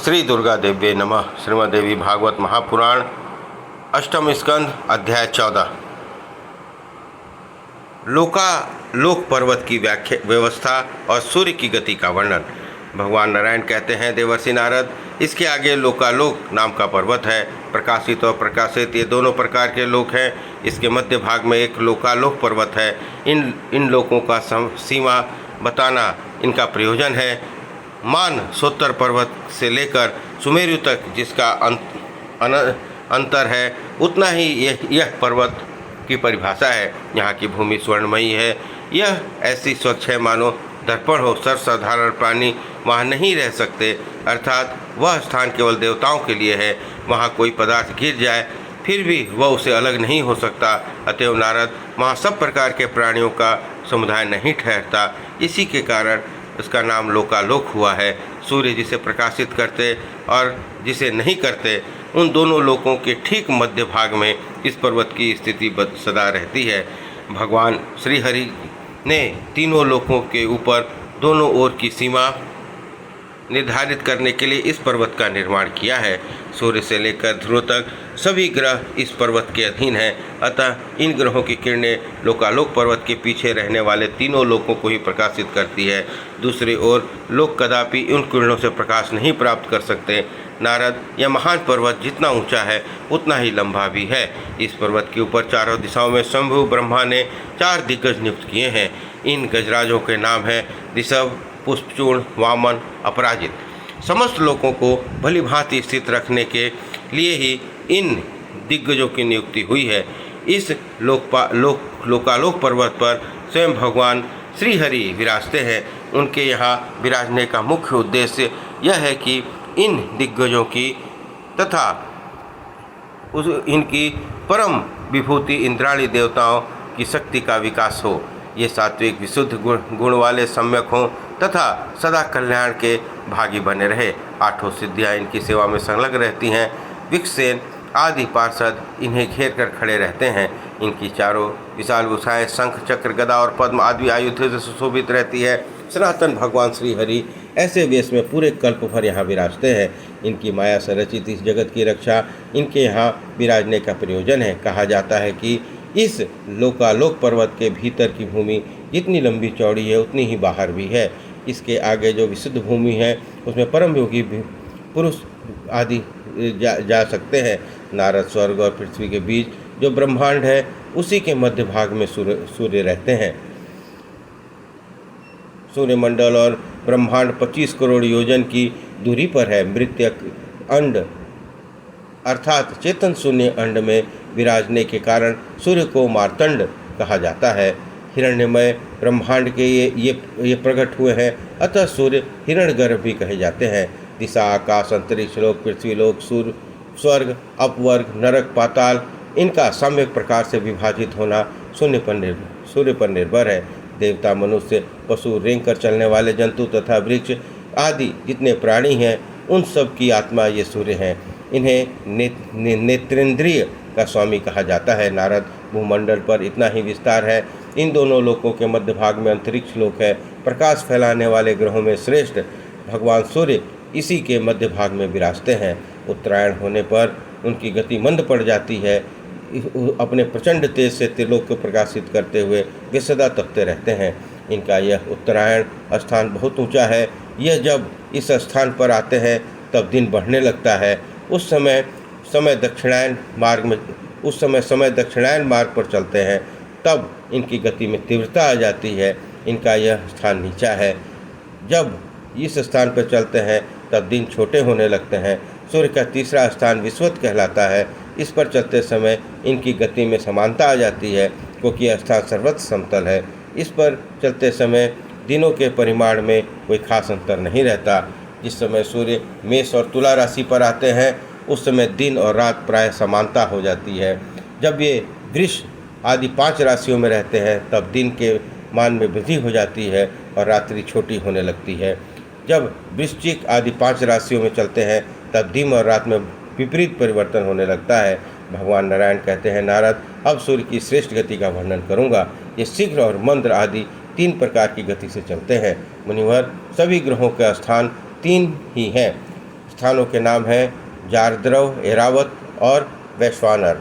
श्री दुर्गा देव्ये नमः। श्रीमद्देवी भागवत महापुराण अष्टम स्कंद अध्याय 14। लोक पर्वत की व्याख्या व्यवस्था और सूर्य की गति का वर्णन। भगवान नारायण कहते हैं, देवर्षि नारद, इसके आगे लोकालोक नाम का पर्वत है। प्रकाशित और प्रकाशित ये दोनों प्रकार के लोक हैं। इसके मध्य भाग में एक लोकालोक पर्वत है। इन लोकों का सीमा बताना इनका प्रयोजन है। मान सोत्तर पर्वत से लेकर सुमेरु तक जिसका अंतर है, उतना ही यह पर्वत की परिभाषा है। यहाँ की भूमि स्वर्णमयी है। यह ऐसी स्वच्छ है मानो दर्पण हो। सर्वसाधारण प्राणी वहाँ नहीं रह सकते, अर्थात वह स्थान केवल देवताओं के लिए है। वहाँ कोई पदार्थ गिर जाए फिर भी वह उसे अलग नहीं हो सकता। अतएव नारद, वहाँ सब प्रकार के प्राणियों का समुदाय नहीं ठहरता। इसी के कारण उसका नाम लोकालोक हुआ है। सूर्य जिसे प्रकाशित करते और जिसे नहीं करते, उन दोनों लोकों के ठीक मध्य भाग में इस पर्वत की स्थिति सदा रहती है। भगवान श्रीहरि ने तीनों लोकों के ऊपर दोनों ओर की सीमा निर्धारित करने के लिए इस पर्वत का निर्माण किया है। सूर्य से लेकर ध्रुव तक सभी ग्रह इस पर्वत के अधीन हैं। अतः इन ग्रहों की किरणें लोकालोक पर्वत के पीछे रहने वाले तीनों लोकों को ही प्रकाशित करती है। दूसरी ओर लोक कदापि उन किरणों से प्रकाश नहीं प्राप्त कर सकते। नारद, यह महान पर्वत जितना ऊंचा है उतना ही लंबा भी है। इस पर्वत के ऊपर चारों दिशाओं में शंभु ब्रह्मा ने 4 दिग्गज नियुक्त किए हैं। इन गजराजों के नाम हैं ऋषभ, पुष्पचूर्ण, वामन, अपराजित। समस्त लोगों को भली भांति स्थित रखने के लिए ही इन दिग्गजों की नियुक्ति हुई है। इस लोकालोक पर्वत पर स्वयं भगवान श्रीहरि विराजते हैं। उनके यहाँ विराजने का मुख्य उद्देश्य यह है कि इन दिग्गजों की तथा इनकी परम विभूति इंद्राणी देवताओं की शक्ति का विकास हो। ये सात्विक विशुद्ध गुण वाले सम्यक हों तथा सदा कल्याण के भागी बने रहे। 8 सिद्धियाँ इनकी सेवा में संलग्न रहती हैं। विक्षसेन आदि पार्षद इन्हें घेर कर खड़े रहते हैं। इनकी चारों विशाल भुजाएं शंख, चक्र, गदा और पद्म आदि आयुधों से सुशोभित रहती है। सनातन भगवान श्री हरि ऐसे वेश में पूरे कल्प भर यहाँ विराजते हैं। इनकी माया से रचित इस जगत की रक्षा इनके यहाँ विराजने का प्रयोजन है। कहा जाता है कि इस लोकालोक पर्वत के भीतर की भूमि जितनी लंबी चौड़ी है उतनी ही बाहर भी है। इसके आगे जो विशुद्ध भूमि है उसमें परम योगी पुरुष आदि जा सकते हैं। नारद, स्वर्ग और पृथ्वी के बीच जो ब्रह्मांड है उसी के मध्य भाग में सूर्य रहते हैं। सूर्यमंडल और ब्रह्मांड 25 करोड़ योजन की दूरी पर है। मृत्यक अंड अर्थात चेतन शून्य अंड में विराजने के कारण सूर्य को मार्तंड कहा जाता है। हिरण्यमय ब्रह्मांड के ये प्रकट हुए हैं, अतः सूर्य हिरण्यगर्भ भी कहे जाते हैं। दिशा, आकाश, अंतरिक्ष लोक, पृथ्वी लोक, सूर्य, स्वर्ग, अपवर्ग, नरक, पाताल, इनका सम्यक प्रकार से विभाजित होना सूर्य पर निर्भर है। देवता, मनुष्य, पशु, रेंग कर चलने वाले जंतु तथा वृक्ष आदि जितने प्राणी हैं उन सब की आत्मा ये सूर्य हैं। इन्हें नेत्रेंद्रिय का स्वामी कहा जाता है। नारद, भूमंडल पर इतना ही विस्तार है। इन दोनों लोकों के मध्य भाग में अंतरिक्ष लोक है। प्रकाश फैलाने वाले ग्रहों में श्रेष्ठ भगवान सूर्य इसी के मध्य भाग में विराजते हैं। उत्तरायण होने पर उनकी गति मंद पड़ जाती है। अपने प्रचंड तेज से त्रिलोक को प्रकाशित करते हुए वे सदा तपते रहते हैं। इनका यह उत्तरायण स्थान बहुत ऊंचा है। यह जब इस स्थान पर आते हैं तब दिन बढ़ने लगता है। उस समय समय दक्षिणायन मार्ग पर चलते हैं, तब इनकी गति में तीव्रता आ जाती है। इनका यह स्थान नीचा है। जब इस स्थान पर चलते हैं तब दिन छोटे होने लगते हैं। सूर्य का तीसरा स्थान विश्वत कहलाता है। इस पर चलते समय इनकी गति में समानता आ जाती है, क्योंकि यह स्थान सर्वत्र समतल है। इस पर चलते समय दिनों के परिमाण में कोई खास अंतर नहीं रहता। जिस समय सूर्य मेष और तुला राशि पर आते हैं उस समय दिन और रात प्राय समानता हो जाती है। जब ये वृष आदि 5 राशियों में रहते हैं तब दिन के मान में वृद्धि हो जाती है और रात्रि छोटी होने लगती है। जब वृश्चिक आदि 5 राशियों में चलते हैं तब दिन और रात में विपरीत परिवर्तन होने लगता है। भगवान नारायण कहते हैं, नारद, अब सूर्य की श्रेष्ठ गति का वर्णन करूँगा। ये शीघ्र और मंद्र आदि 3 प्रकार की गति से चलते हैं। मुनिवर, सभी ग्रहों का स्थान 3 ही हैं। स्थानों के नाम हैं जारद्रव, एरावत और वैश्वानर।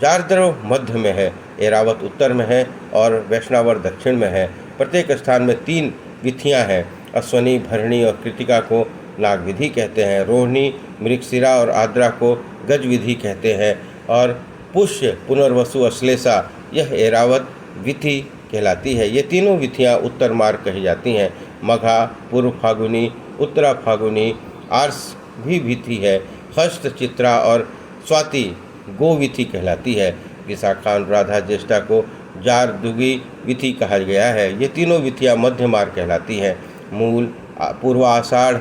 जारद्रव मध्य में है, एरावत उत्तर में है और वैष्णवर दक्षिण में है। प्रत्येक स्थान में 3 विधियाँ हैं। अश्वनी, भरणी और कृतिका को नाग विधि कहते हैं। रोहिणी, मृगशिरा और आद्रा को गज विधि कहते हैं और पुष्य, पुनर्वसु, अश्लेषा यह एरावत विधि कहलाती है। ये तीनों विधियाँ उत्तर मार्ग कही जाती हैं। मघा पूर्व फागुनी, उत्तरा फागुनी आर्स भी विधि है। हस्त, चित्रा और स्वाति गो विधि कहलाती है। विशाखा, अनुराधा, ज्येष्ठा को जार दुगी विधि कहा गया है। ये तीनों विधियाँ मध्य मार्ग कहलाती हैं। मूल, पूर्व आषाढ़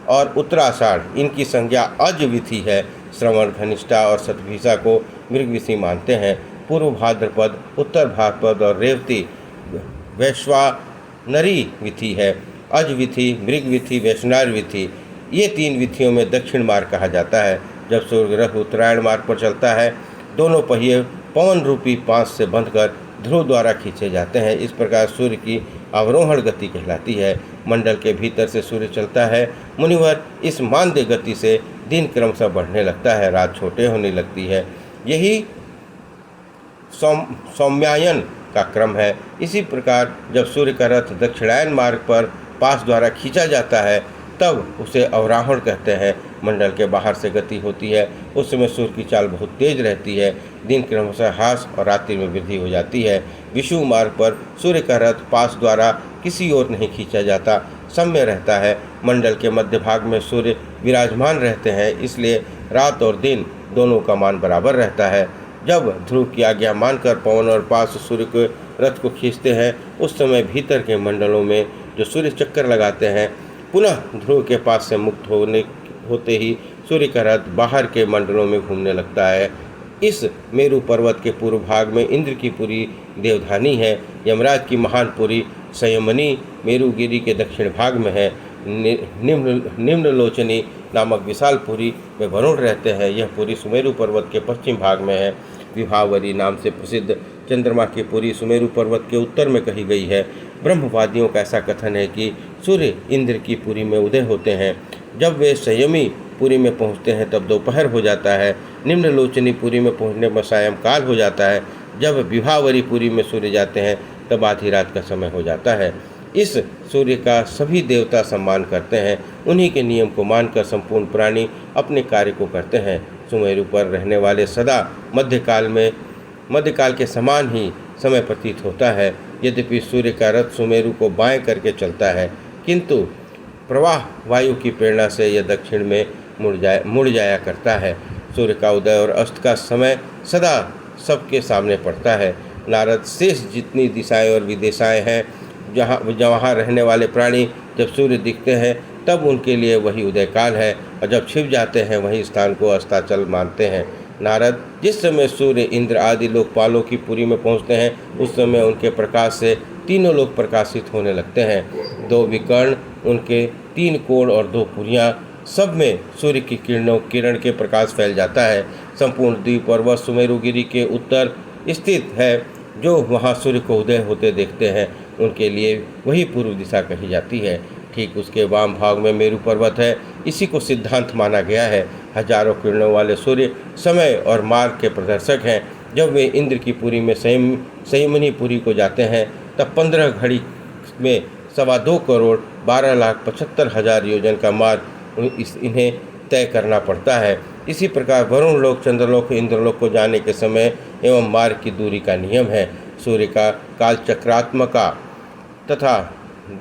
और उत्तराषाढ़ इनकी संज्ञा अज विधि है। श्रवण, घनिष्ठा और शतभिषा को मृग विधि मानते हैं। पूर्व भाद्रपद, उत्तर भाद्रपद और रेवती वैश्वानरी विधि है। अज विधि, मृग विधि, वैष्णव विधि ये 3 विधियों में दक्षिण मार्ग कहा जाता है। जब सूर्य ग्रह उत्तरायण मार्ग पर चलता है, दोनों पहिए पवन रूपी पांच से बंधकर ध्रुव द्वारा खींचे जाते हैं। इस प्रकार सूर्य की अवरोहण गति कहलाती है। मंडल के भीतर से सूर्य चलता है। मुनिवर, इस मानदेय गति से दिन क्रमशः बढ़ने लगता है, रात छोटे होने लगती है। यही सौम्यायन का क्रम है। इसी प्रकार जब सूर्य का रथ दक्षिणायन मार्ग पर पास द्वारा खींचा जाता है, तब उसे अवरोहण कहते हैं। मंडल के बाहर से गति होती है। उस समय सूर्य की चाल बहुत तेज रहती है। दिन क्रमशः ह्रास और रात्रि में वृद्धि हो जाती है। विषुव मार्ग पर सूर्य का रथ पास द्वारा किसी ओर नहीं खींचा जाता, सम्य रहता है। मंडल के मध्य भाग में सूर्य विराजमान रहते हैं, इसलिए रात और दिन दोनों का मान बराबर रहता है। जब ध्रुव की आज्ञा मानकर पवन और पास सूर्य के रथ को खींचते हैं, उस समय भीतर के मंडलों में जो सूर्य चक्कर लगाते हैं, पुनः ध्रुव के पास से मुक्त होते ही सूर्य का रथ बाहर के मंडलों में घूमने लगता है। इस मेरु पर्वत के पूर्व भाग में इंद्र की पुरी देवधानी है। यमराज की महान पुरी संयमनी मेरुगिरी के दक्षिण भाग में है। निम्नलोचनी नामक विशाल पुरी में वरुण रहते हैं। यह पुरी सुमेरु पर्वत के पश्चिम भाग में है। विभावरी नाम से प्रसिद्ध चंद्रमा की पुरी सुमेरु पर्वत के उत्तर में कही गई है। ब्रह्मवादियों का ऐसा कथन है कि सूर्य इंद्र की पुरी में उदय होते हैं। जब वे संयमी पुरी में पहुंचते हैं तब दोपहर हो जाता है। निम्नलोचनी पुरी में पहुंचने में सायंकाल हो जाता है। जब विभावरी पुरी में सूर्य जाते हैं तब आधी रात का समय हो जाता है। इस सूर्य का सभी देवता सम्मान करते हैं। उन्हीं के नियम को मानकर संपूर्ण प्राणी अपने कार्य को करते हैं। सुमेरु पर रहने वाले सदा मध्यकाल के समान ही समय प्रतीत होता है। यद्यपि सूर्य का रथ सुमेरु को बाएं करके चलता है, किंतु प्रवाह वायु की प्रेरणा से यह दक्षिण में मुड़ जाया करता है। सूर्य का उदय और अस्त का समय सदा सबके सामने पड़ता है। नारद, शेष जितनी दिशाएं और विदिशाएं हैं, जहाँ रहने वाले प्राणी जब सूर्य दिखते हैं तब उनके लिए वही उदय काल है, और जब छिप जाते हैं वही स्थान को अस्ताचल मानते हैं। नारद, जिस समय सूर्य, इंद्र आदि लोकपालों की पुरी में पहुँचते हैं, उस समय उनके प्रकाश से तीनों लोग प्रकाशित होने लगते हैं। 2 विकर्ण, उनके 3 कोण और 2 पुरियाँ, सब में सूर्य की किरण के प्रकाश फैल जाता है। संपूर्ण द्वीप पर्वत सुमेरुगिरी के उत्तर स्थित है। जो वहाँ सूर्य को उदय होते देखते हैं, उनके लिए वही पूर्व दिशा कही जाती है। ठीक उसके वाम भाग में मेरु पर्वत है। इसी को सिद्धांत माना गया है। हजारों किरणों वाले सूर्य समय और मार्ग के प्रदर्शक हैं। जब वे इंद्र की पुरी में संयमनी पुरी को जाते हैं, तब 15 घड़ी में 2.25 करोड़ 12,75,000 योजन का मार्ग इन्हें तय करना पड़ता है। इसी प्रकार वरुण लोक, चंद्रलोक, इंद्रलोक को जाने के समय एवं मार्ग की दूरी का नियम है। सूर्य का काल चक्रात्मका तथा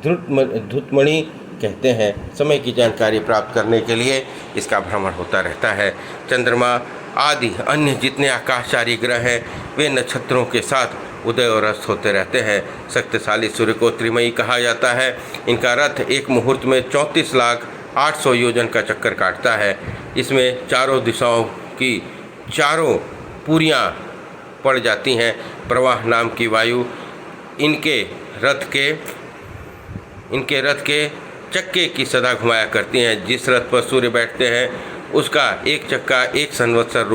धृतमणि कहते हैं। समय की जानकारी प्राप्त करने के लिए इसका भ्रमण होता रहता है। चंद्रमा आदि अन्य जितने आकाशचारी ग्रह हैं, वे नक्षत्रों के साथ उदय और अस्त होते रहते हैं। शक्तिशाली सूर्य को त्रिमयी कहा जाता है। इनका रथ एक मुहूर्त में 34,800,000 योजन का चक्कर काटता है। इसमें चारों दिशाओं की चारों पुरियाँ पड़ जाती हैं। प्रवाह नाम की वायु इनके रथ के चक्के की सदा घुमाया करती हैं। जिस रथ पर सूर्य बैठते हैं, उसका एक चक्का 1 संवत्सर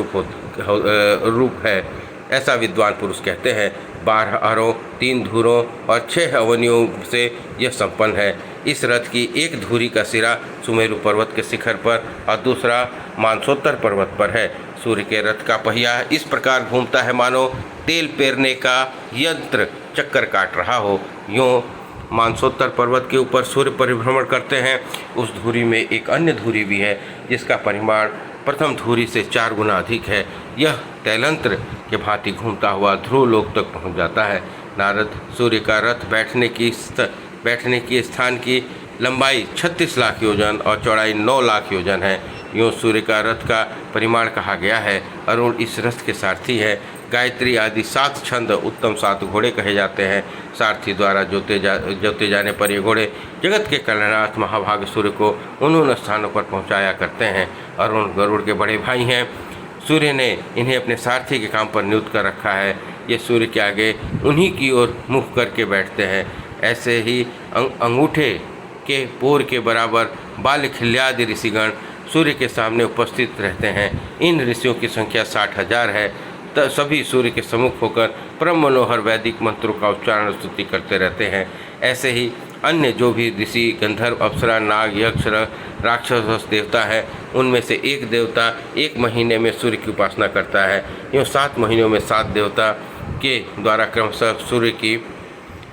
रूप है, ऐसा विद्वान पुरुष कहते हैं। 12 अरों, 3 धुरों और 6 अवनियों से यह संपन्न है। इस रथ की एक धुरी का सिरा सुमेरु पर्वत के शिखर पर और दूसरा मानसोत्तर पर्वत पर है। सूर्य के रथ का पहिया इस प्रकार घूमता है मानो तेल पेरने का यंत्र चक्कर काट रहा हो। यूँ मानसोत्तर पर्वत के ऊपर सूर्य परिभ्रमण करते हैं। उस धुरी में एक अन्य धुरी भी है जिसका परिमाण प्रथम धुरी से 4 गुना अधिक है। यह तैलंत्र के भांति घूमता हुआ ध्रुव लोक तक पहुंच जाता है। नारद सूर्य का रथ बैठने की स्थान की लंबाई 36 लाख योजन और चौड़ाई 9 लाख योजन है। यूँ सूर्य का रथ का परिमाण कहा गया है। अरुण इस रथ के सारथी है। गायत्री आदि 7 छंद उत्तम 7 घोड़े कहे जाते हैं। सारथी द्वारा जोते जाने पर ये घोड़े जगत के कल्याणार्थ महाभाग सूर्य को उन स्थानों पर पहुंचाया करते हैं। अरुण गरुड़ के बड़े भाई हैं। सूर्य ने इन्हें अपने सारथी के काम पर नियुक्त कर रखा है। ये सूर्य के आगे उन्हीं की ओर मुख करके बैठते हैं। ऐसे ही अंगूठे के पोर के बराबर बाल खिल्यादि ऋषिगण सूर्य के सामने उपस्थित रहते हैं। इन ऋषियों की संख्या 60,000 है। सभी सूर्य के सम्मुख होकर परम मनोहर वैदिक मंत्रों का उच्चारण स्तुति करते रहते हैं। ऐसे ही अन्य जो भी ऋषि गंधर्व अप्सरा नाग यक्ष राक्षस देवता है, उनमें से एक देवता 1 महीने में सूर्य की उपासना करता है। यूँ 7 महीनों में 7 देवता के द्वारा क्रमशः सूर्य की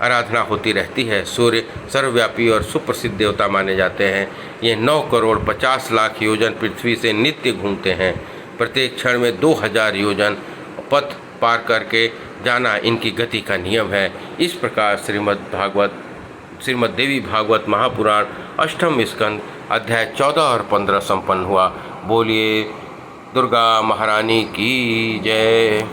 आराधना होती रहती है। सूर्य सर्वव्यापी और सुप्रसिद्ध देवता माने जाते हैं। ये 9 करोड़ 50 लाख योजन पृथ्वी से नित्य घूमते हैं। प्रत्येक क्षण में 2000 योजन पथ पार करके जाना इनकी गति का नियम है। इस प्रकार श्रीमद् देवी भागवत महापुराण 8वें स्कंद अध्याय 14 और 15 संपन्न हुआ। बोलिए दुर्गा महारानी की जय।